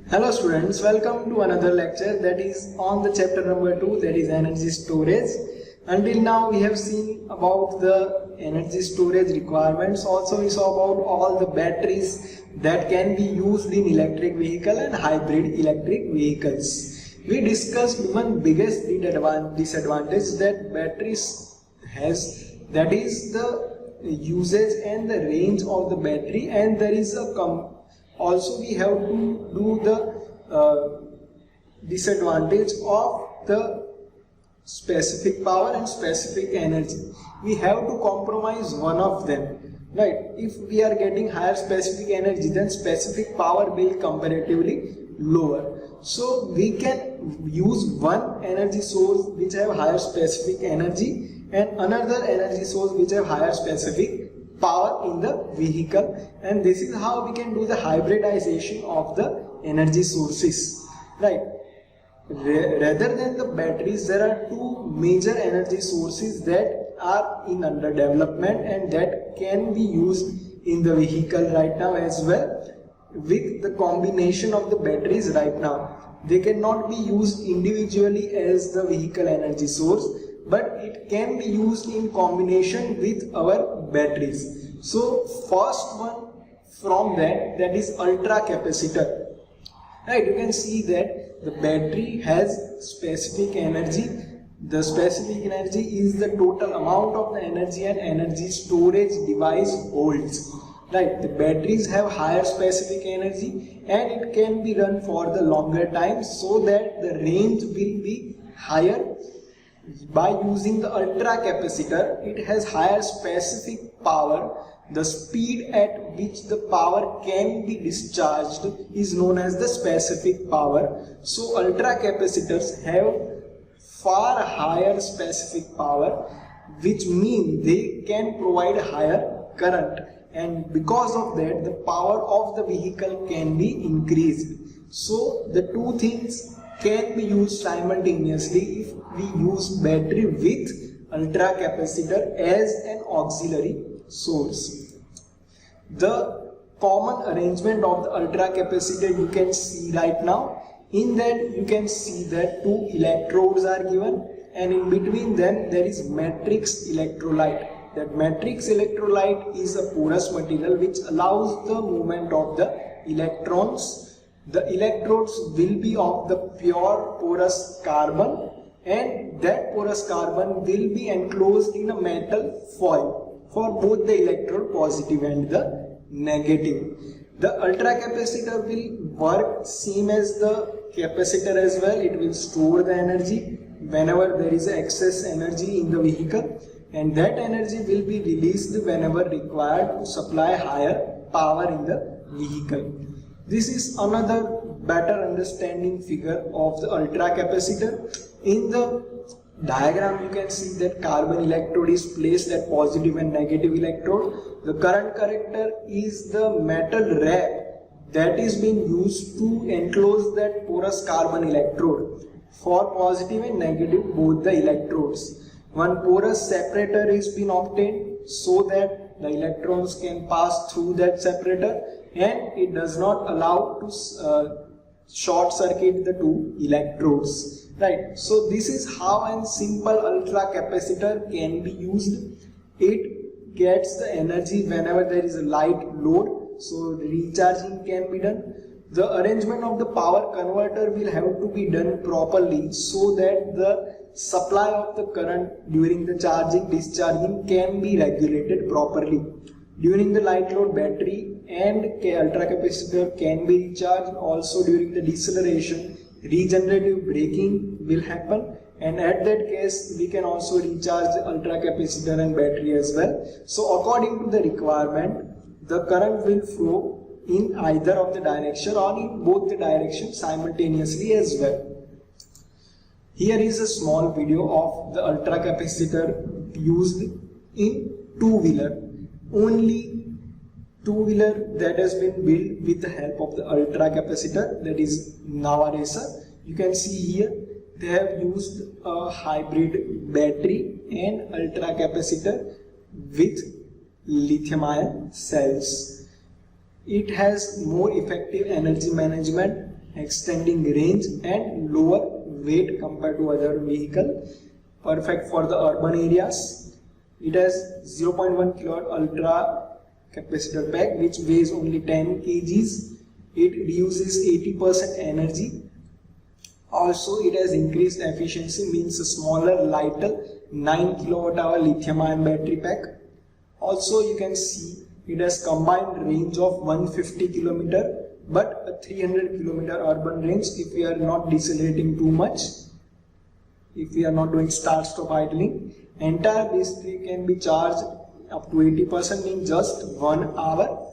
Hello students, welcome to another lecture that is on the chapter number 2, that is energy storage. Until now we have seen about the energy storage requirements. Also we saw about all the batteries that can be used in electric vehicle and hybrid electric vehicles. We discussed one biggest disadvantage that batteries has, that is the usage and the range of the battery, and there is a also we have to do the disadvantage of the specific power and specific energy. We have to compromise one of them, right? If we are getting higher specific energy, then specific power will comparatively lower. So we can use one energy source which have higher specific energy and another energy source which have higher specific power in the vehicle, and this is how we can do the hybridization of the energy sources, right? Rather than the batteries, there are two major energy sources that are in under development and that can be used in the vehicle right now as well. With the combination of the batteries right now, they cannot be used individually as the vehicle energy source, but it can be used in combination with our batteries. So first one from that is ultra capacitor, right? You can see that the battery has specific energy. The specific energy is the total amount of the energy an energy storage device holds, right? The batteries have higher specific energy and it can be run for the longer time, so that the range will be higher. By using the ultra capacitor, it has higher specific power. The speed at which the power can be discharged is known as the specific power. So ultra capacitors have far higher specific power, which means they can provide higher current, and because of that the power of the vehicle can be increased. So the two things can be used simultaneously if we use battery with ultra capacitor as an auxiliary source. The common arrangement of the ultra capacitor you can see right now. In that you can see that two electrodes are given, and in between them there is matrix electrolyte. That matrix electrolyte is a porous material which allows the movement of the electrons. The electrodes will be of the pure porous carbon, and that porous carbon will be enclosed in a metal foil for both the electrode positive and the negative. The ultra capacitor will work same as the capacitor as well. It will store the energy whenever there is excess energy in the vehicle, and that energy will be released whenever required to supply higher power in the vehicle. This is another better understanding figure of the ultra capacitor. In the diagram you can see that carbon electrode is placed at positive and negative electrode. The current collector is the metal wrap that is being used to enclose that porous carbon electrode for positive and negative both the electrodes. One porous separator is being obtained so that the electrons can pass through that separator, and it does not allow to short circuit the two electrodes, right? So this is how a simple ultra capacitor can be used. It gets the energy whenever there is a light load, so recharging can be done. The arrangement of the power converter will have to be done properly so that the supply of the current during the charging discharging can be regulated properly. During the light load, battery and ultra capacitor can be recharged. Also during the deceleration, regenerative braking will happen, and at that case we can also recharge the ultra capacitor and battery as well. So according to the requirement, the current will flow in either of the direction or in both the directions simultaneously as well. Here is a small video of the ultra capacitor used in two-wheeler. Only two-wheeler that has been built with the help of the ultra capacitor, that is Nava Racer. You can see here they have used a hybrid battery and ultra capacitor with lithium-ion cells. It has more effective energy management, extending range and lower weight compared to other vehicle, perfect for the urban areas. It has 0.1 kW ultra capacitor pack which weighs only 10 kgs. It reuses 80% energy. Also it has increased efficiency, means a smaller, lighter 9 kWh lithium ion battery pack. Also you can see it has combined range of 150 km but a 300 km urban range if we are not decelerating too much, if we are not doing start-stop idling. Entire battery can be charged up to 80% in just 1 hour.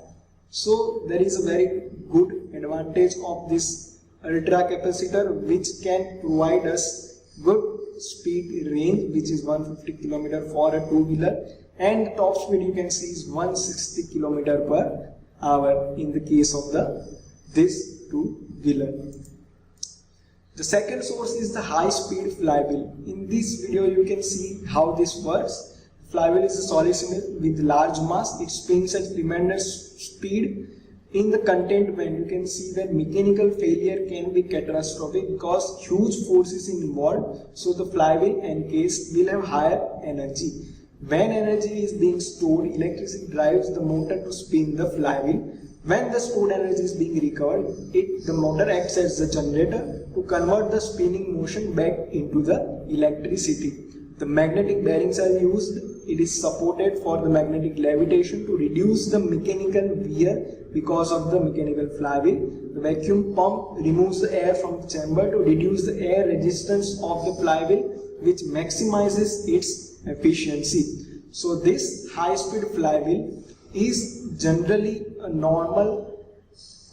So there is a very good advantage of this ultra capacitor which can provide us good speed range, which is 150 km for a two-wheeler, and the top speed you can see is 160 km per hour in the case of this two-wheeler. The second source is the high-speed flywheel. In this video you can see how this works. Flywheel is a solid cylinder with large mass. It spins at tremendous speed. In the containment, you can see that mechanical failure can be catastrophic because huge forces involved. So the flywheel and case will have higher energy. When energy is being stored, electricity drives the motor to spin the flywheel. When the stored energy is being recovered, the motor acts as the generator to convert the spinning motion back into the electricity. The magnetic bearings are used. It is supported for the magnetic levitation to reduce the mechanical wear because of the mechanical flywheel. The vacuum pump removes the air from the chamber to reduce the air resistance of the flywheel, which maximizes its efficiency. So this high-speed flywheel is generally a normal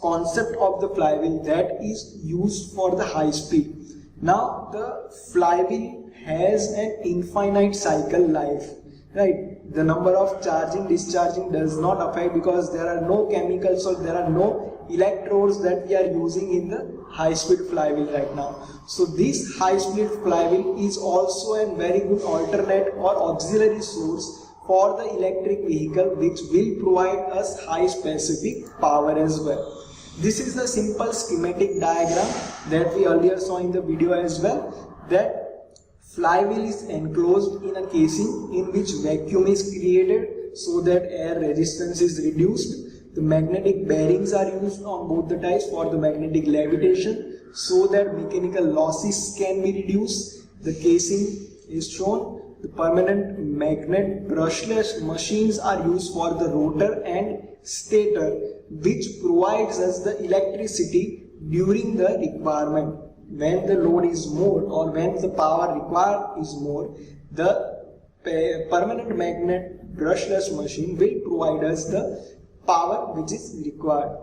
concept of the flywheel that is used for the high speed. Now the flywheel has an infinite cycle life, right? The number of charging, discharging does not affect because there are no chemicals or there are no electrodes that we are using in the high speed flywheel right now. So this high speed flywheel is also a very good alternate or auxiliary source for the electric vehicle, which will provide us high specific power as well. This is the simple schematic diagram that we earlier saw in the video as well, that flywheel is enclosed in a casing in which vacuum is created so that air resistance is reduced. The magnetic bearings are used on both the types for the magnetic levitation so that mechanical losses can be reduced. The casing is shown. The permanent magnet brushless machines are used for the rotor and stator, which provides us the electricity during the requirement. When the load is more or when the power required is more, the permanent magnet brushless machine will provide us the power which is required.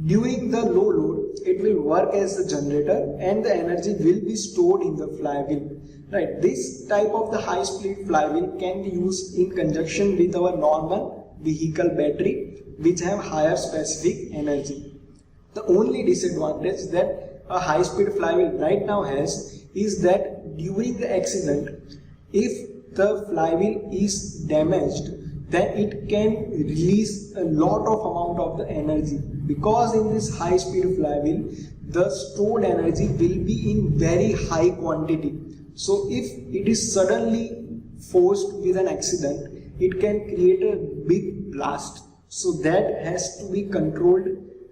During the low load, it will work as a generator and the energy will be stored in the flywheel. Right, this type of the high speed flywheel can be used in conjunction with our normal vehicle battery, which have higher specific energy. The only disadvantage that a high speed flywheel right now has is that during the accident, if the flywheel is damaged, then it can release a lot of amount of the energy, because in this high speed flywheel the stored energy will be in very high quantity. So if it is suddenly forced with an accident, it can create a big blast. So that has to be controlled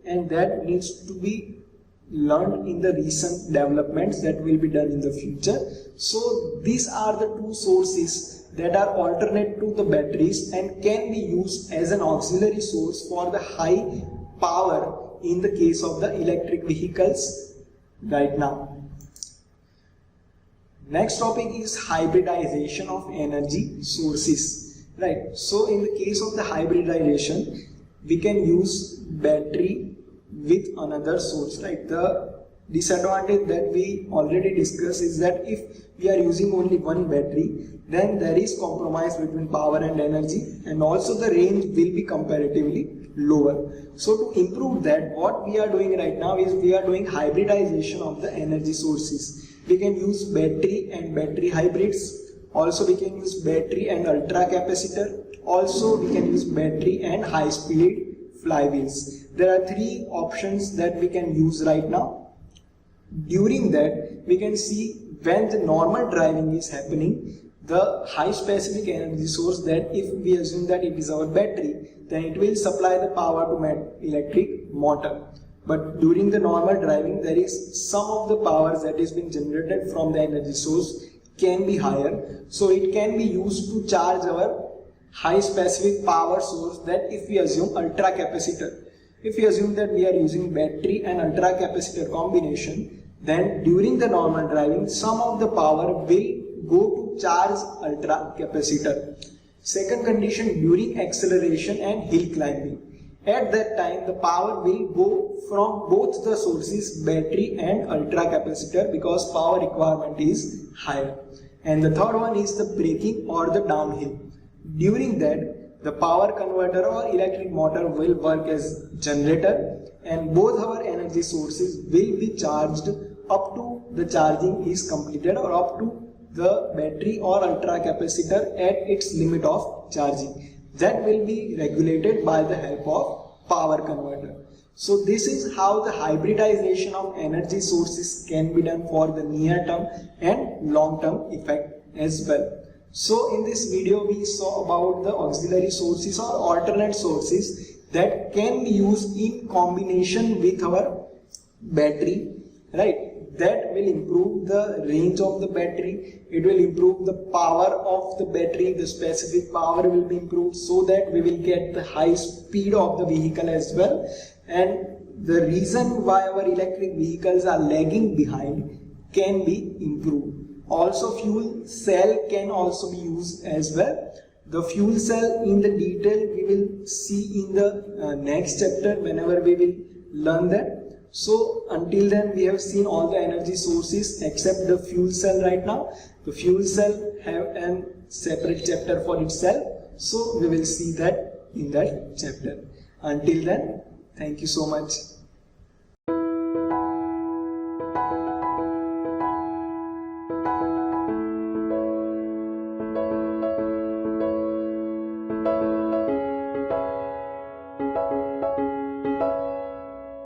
and that needs to be learned in the recent developments that will be done in the future. So these are the two sources that are alternate to the batteries and can be used as an auxiliary source for the high power in the case of the electric vehicles right now. Next topic is hybridization of energy sources. Right. So in the case of the hybridization, we can use battery with another source. Right. The disadvantage that we already discussed is that if we are using only one battery, then there is compromise between power and energy, and also the range will be comparatively lower. So to improve that, what we are doing right now is we are doing hybridization of the energy sources. We can use battery and battery hybrids. Also we can use battery and ultra capacitor. Also we can use battery and high speed flywheels. There are three options that we can use right now. During that, we can see when the normal driving is happening, the high specific energy source, that if we assume that it is our battery, then it will supply the power to electric motor. But during the normal driving, there is some of the powers that is being generated from the energy source can be higher. So it can be used to charge our high specific power source, that if we assume ultra capacitor. If we assume that we are using battery and ultra capacitor combination, then during the normal driving, some of the power will go to charge ultra capacitor. Second condition, during acceleration and hill climbing. At that time, the power will go from both the sources, battery and ultra capacitor, because power requirement is higher. And the third one is the braking or the downhill. During that, the power converter or electric motor will work as generator, and both our energy sources will be charged up to the charging is completed, or up to the battery or ultra capacitor at its limit of charging. That will be regulated by the help of power converter. So this is how the hybridization of energy sources can be done for the near term and long term effect as well. So in this video we saw about the auxiliary sources or alternate sources that can be used in combination with our battery, right? That will improve the range of the battery, it will improve the power of the battery, the specific power will be improved, so that we will get the high speed of the vehicle as well. And the reason why our electric vehicles are lagging behind can be improved. Also fuel cell can also be used as well. The fuel cell in the detail we will see in the next chapter whenever we will learn that. So until then we have seen all the energy sources except the fuel cell right now. The fuel cell have a separate chapter for itself. So we will see that in that chapter. Until then, thank you so much.